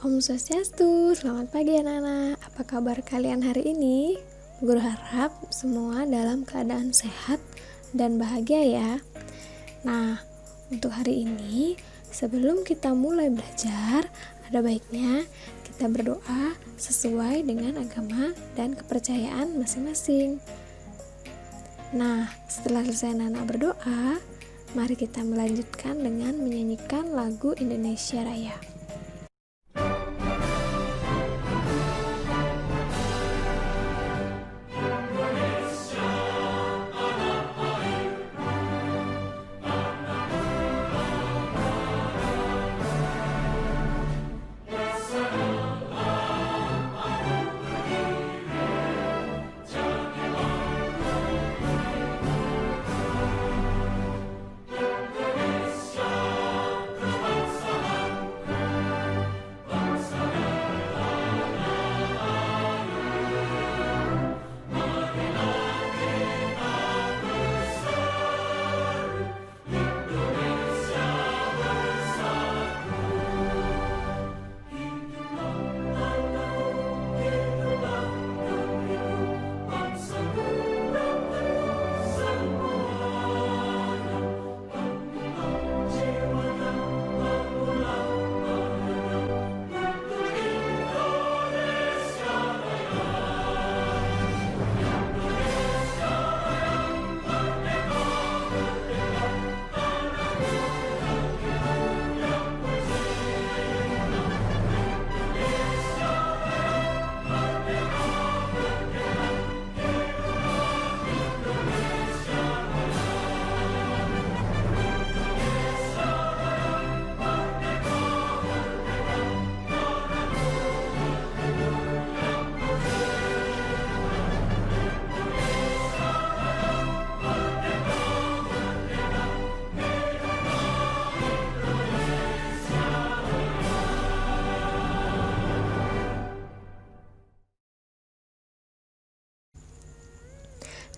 Om Swastiastu, selamat pagi anak-anak. Apa kabar kalian hari ini? Guru harap semua dalam keadaan sehat dan bahagia ya. Nah, untuk hari ini, sebelum kita mulai belajar, ada baiknya kita berdoa sesuai dengan agama dan kepercayaan masing-masing. Nah, setelah selesai anak-anak berdoa, mari kita melanjutkan dengan menyanyikan lagu Indonesia Raya.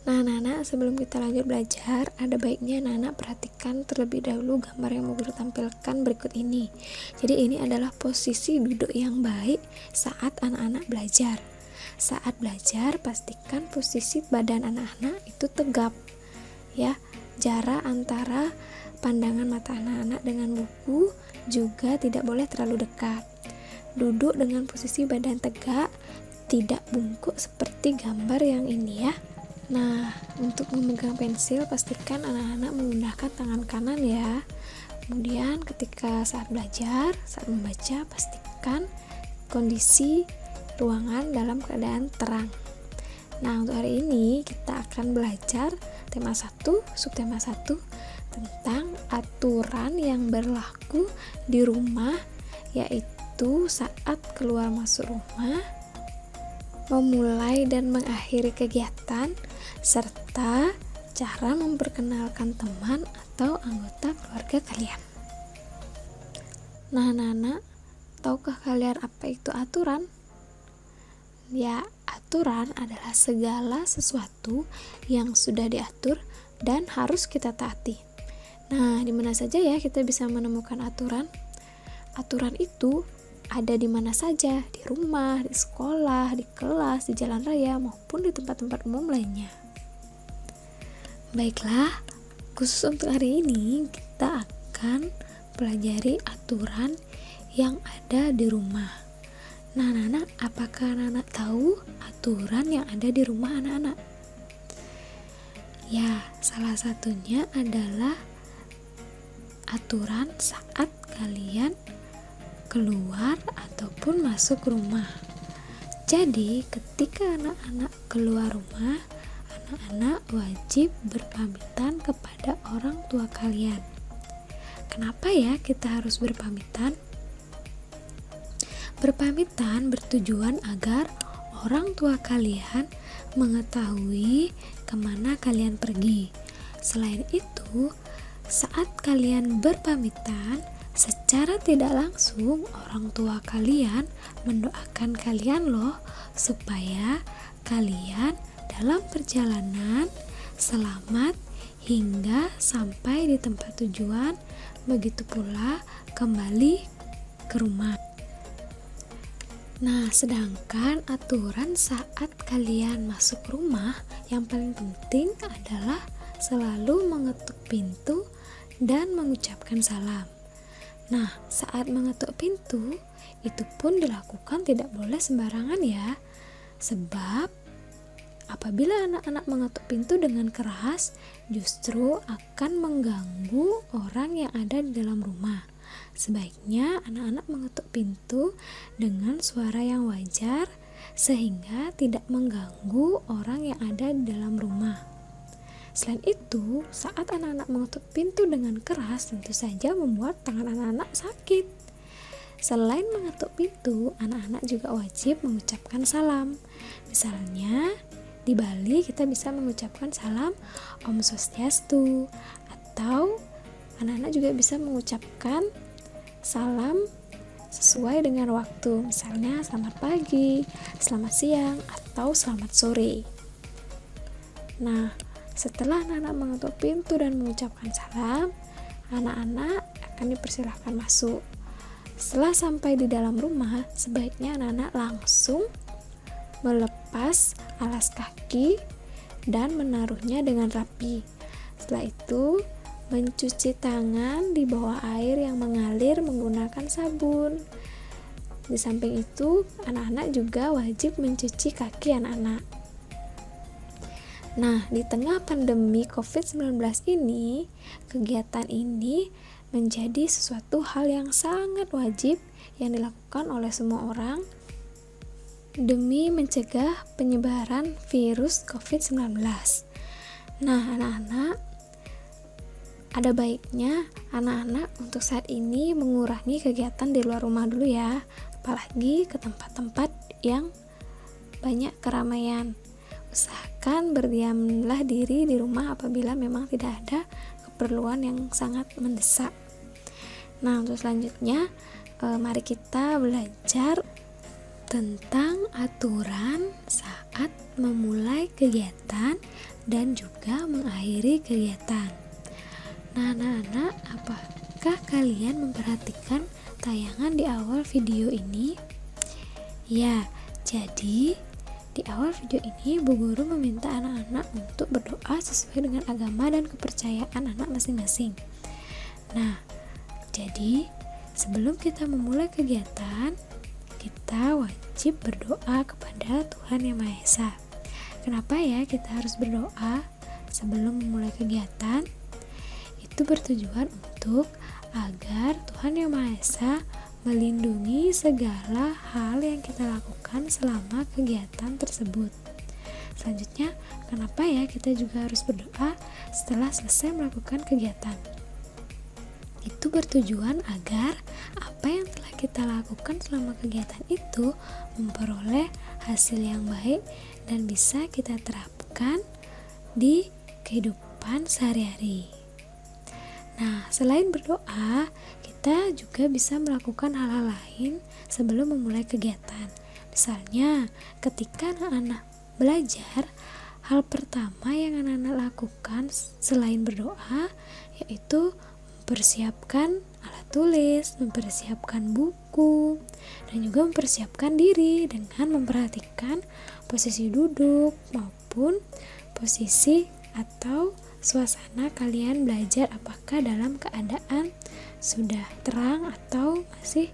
Nah, anak-anak, sebelum kita lanjut belajar, ada baiknya anak-anak perhatikan terlebih dahulu gambar yang mau guru tampilkan berikut ini. Jadi ini adalah posisi duduk yang baik saat anak-anak belajar. Saat belajar, pastikan posisi badan anak-anak itu tegap. Ya, jarak antara pandangan mata anak-anak dengan buku juga tidak boleh terlalu dekat. Duduk dengan posisi badan tegak, tidak bungkuk seperti gambar yang ini ya. Nah, untuk memegang pensil, pastikan anak-anak menggunakan tangan kanan ya. Kemudian ketika saat belajar, saat membaca, pastikan kondisi ruangan dalam keadaan terang. Nah, untuk hari ini kita akan belajar tema 1, subtema 1 tentang aturan yang berlaku di rumah, yaitu saat keluar masuk rumah, memulai dan mengakhiri kegiatan, serta cara memperkenalkan teman atau anggota keluarga kalian. Nah, anak-anak, tahukah kalian apa itu aturan? Ya, aturan adalah segala sesuatu yang sudah diatur dan harus kita taati. Nah, di mana saja ya kita bisa menemukan aturan? Aturan itu ada di mana saja, di rumah, di sekolah, di kelas, di jalan raya, maupun di tempat-tempat umum lainnya. Baiklah, khusus untuk hari ini kita akan pelajari aturan yang ada di rumah. Nah, anak-anak, apakah anak-anak tahu aturan yang ada di rumah anak-anak? Ya, salah satunya adalah aturan saat kalian keluar ataupun masuk rumah. Jadi, ketika anak-anak keluar rumah, anak-anak wajib berpamitan kepada orang tua kalian. Kenapa ya kita harus berpamitan? Berpamitan bertujuan agar orang tua kalian mengetahui kemana kalian pergi. Selain itu, saat kalian berpamitan, secara tidak langsung orang tua kalian mendoakan kalian loh, supaya kalian dalam perjalanan selamat hingga sampai di tempat tujuan, begitu pula kembali ke rumah. Nah, sedangkan aturan saat kalian masuk rumah yang paling penting adalah selalu mengetuk pintu dan mengucapkan salam. Nah, saat mengetuk pintu itu pun dilakukan tidak boleh sembarangan ya. Sebab apabila anak-anak mengetuk pintu dengan keras, justru akan mengganggu orang yang ada di dalam rumah. Sebaiknya anak-anak mengetuk pintu dengan suara yang wajar sehingga tidak mengganggu orang yang ada di dalam rumah. Selain itu, saat anak-anak mengetuk pintu dengan keras tentu saja membuat tangan anak-anak sakit. Selain mengetuk pintu, anak-anak juga wajib mengucapkan salam. Misalnya, di Bali kita bisa mengucapkan salam Om Swastiastu, atau anak-anak juga bisa mengucapkan salam sesuai dengan waktu, misalnya selamat pagi, selamat siang, atau selamat sore. Nah, setelah anak-anak mengetuk pintu dan mengucapkan salam, anak-anak akan dipersilahkan masuk. Setelah sampai di dalam rumah, sebaiknya anak-anak langsung melepas alas kaki dan menaruhnya dengan rapi. Setelah itu, mencuci tangan di bawah air yang mengalir menggunakan sabun. Di samping itu, anak-anak juga wajib mencuci kaki anak-anak. Nah, di tengah pandemi COVID-19 ini, kegiatan ini menjadi sesuatu hal yang sangat wajib yang dilakukan oleh semua orang demi mencegah penyebaran virus COVID-19. Nah, anak-anak, ada baiknya anak-anak untuk saat ini mengurangi kegiatan di luar rumah dulu ya, apalagi ke tempat-tempat yang banyak keramaian. Usahakan berdiamlah diri di rumah apabila memang tidak ada keperluan yang sangat mendesak. Nah, untuk selanjutnya mari kita belajar tentang aturan saat memulai kegiatan dan juga mengakhiri kegiatan. Nah, anak-anak, apakah kalian memperhatikan tayangan di awal video ini? Ya, jadi di awal video ini Bu Guru meminta anak-anak untuk berdoa sesuai dengan agama dan kepercayaan anak masing-masing. Nah, jadi sebelum kita memulai kegiatan, kita wajib berdoa kepada Tuhan Yang Maha Esa. Kenapa ya kita harus berdoa sebelum memulai kegiatan? Itu bertujuan untuk agar Tuhan Yang Maha Esa melindungi segala hal yang kita lakukan selama kegiatan tersebut. Selanjutnya, kenapa ya kita juga harus berdoa setelah selesai melakukan kegiatan? Itu bertujuan agar apa yang telah kita lakukan selama kegiatan itu memperoleh hasil yang baik dan bisa kita terapkan di kehidupan sehari-hari. Nah, selain berdoa, kita juga bisa melakukan hal-hal lain sebelum memulai kegiatan. Misalnya, ketika anak-anak belajar, hal pertama yang anak-anak lakukan selain berdoa yaitu mempersiapkan alat tulis, mempersiapkan buku, dan juga mempersiapkan diri dengan memperhatikan posisi duduk maupun posisi atau suasana kalian belajar, apakah dalam keadaan sudah terang atau masih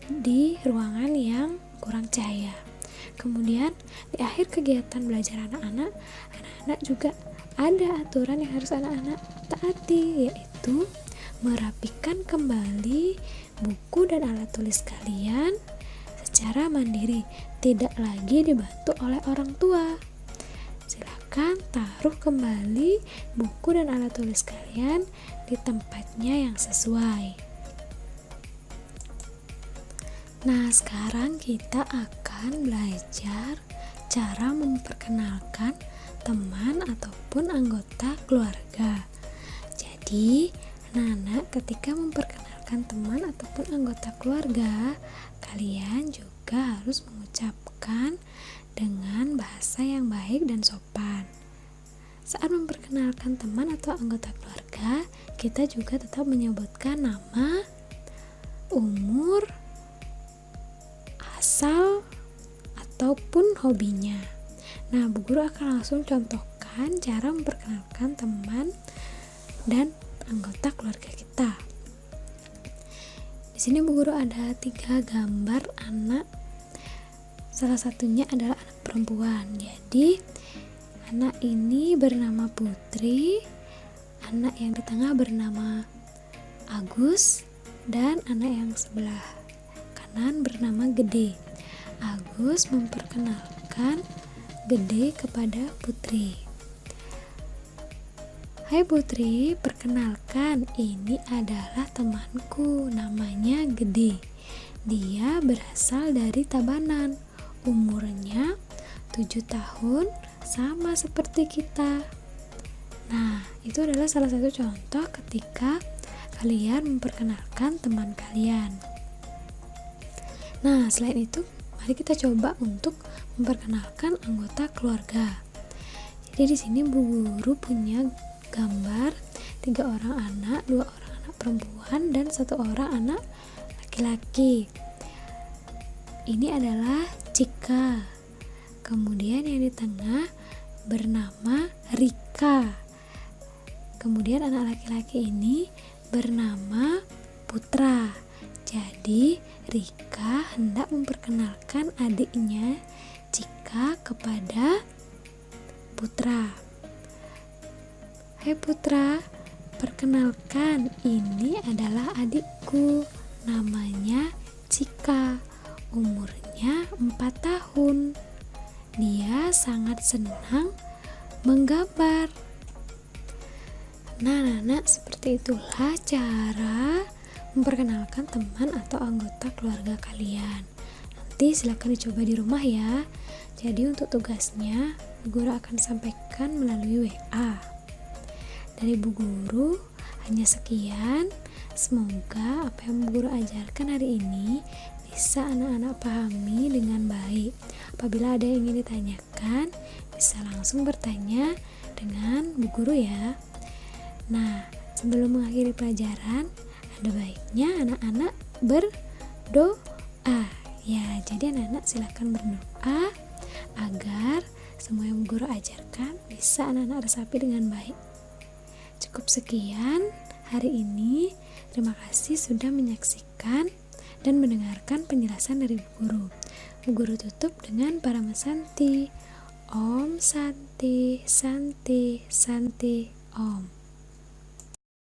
di ruangan yang kurang cahaya. Kemudian di akhir kegiatan belajar anak-anak juga ada aturan yang harus anak-anak taati, yaitu merapikan kembali buku dan alat tulis kalian secara mandiri, tidak lagi dibantu oleh orang tua. Silakan taruh kembali buku dan alat tulis kalian di tempatnya yang sesuai. Nah, sekarang kita akan belajar cara memperkenalkan teman ataupun anggota keluarga. Jadi, anak-anak ketika memperkenalkan teman ataupun anggota keluarga, kalian juga harus mengucapkan dengan bahasa yang baik dan sopan. Saat memperkenalkan teman atau anggota keluarga, kita juga tetap menyebutkan nama, umur, asal, hobinya. Nah, Bu Guru akan langsung contohkan cara memperkenalkan teman dan anggota keluarga kita. Di sini Bu Guru ada 3 gambar anak. Salah satunya adalah anak perempuan. Jadi anak ini bernama Putri, anak yang di tengah bernama Agus, dan anak yang sebelah kanan bernama Gede. Agus memperkenalkan Gede kepada Putri. Hai Putri, perkenalkan, ini adalah temanku, namanya Gede. Dia berasal dari Tabanan, umurnya 7 tahun, sama seperti kita. Nah, itu adalah salah satu contoh ketika kalian memperkenalkan teman kalian. Nah, selain itu, mari kita coba untuk memperkenalkan anggota keluarga. Jadi di sini Bu Guru punya gambar 3 orang anak, 2 orang anak perempuan, dan 1 orang anak laki-laki. Ini adalah Cika. Kemudian yang di tengah bernama Rika. Kemudian anak laki-laki ini bernama Putra. Jadi Rika hendak memperkenalkan adiknya Cika kepada Putra. Hai Putra, perkenalkan, ini adalah adikku, namanya Cika, umurnya 4 tahun. Dia sangat senang menggambar. Nah, anak-anak, seperti itulah cara memperkenalkan teman atau anggota keluarga kalian. Nanti silakan dicoba di rumah ya. Jadi untuk tugasnya, Bu Guru akan sampaikan melalui WA. Dari Bu Guru hanya sekian. Semoga apa yang Bu Guru ajarkan hari ini bisa anak-anak pahami dengan baik. Apabila ada yang ingin ditanyakan, bisa langsung bertanya dengan Bu Guru ya. Nah, sebelum mengakhiri pelajaran, ada baiknya anak-anak berdoa. Ya, jadi anak-anak silakan berdoa agar semua yang Bu Guru ajarkan bisa anak-anak resapi dengan baik. Cukup sekian hari ini. Terima kasih sudah menyaksikan dan mendengarkan penjelasan dari Bu Guru. Bu Guru tutup dengan Parama Santi. Om Santi, Santi, Santi, Om.